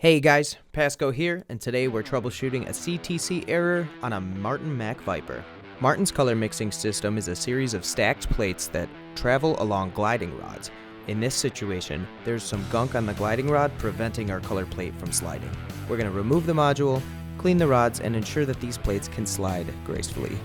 Hey guys, Pasco here, and today we're troubleshooting a CTC error on a Martin Mac Viper. Martin's color mixing system is a series of stacked plates that travel along gliding rods. In this situation, there's some gunk on the gliding rod preventing our color plate from sliding. We're going to remove the module, clean the rods, and ensure that these plates can slide gracefully.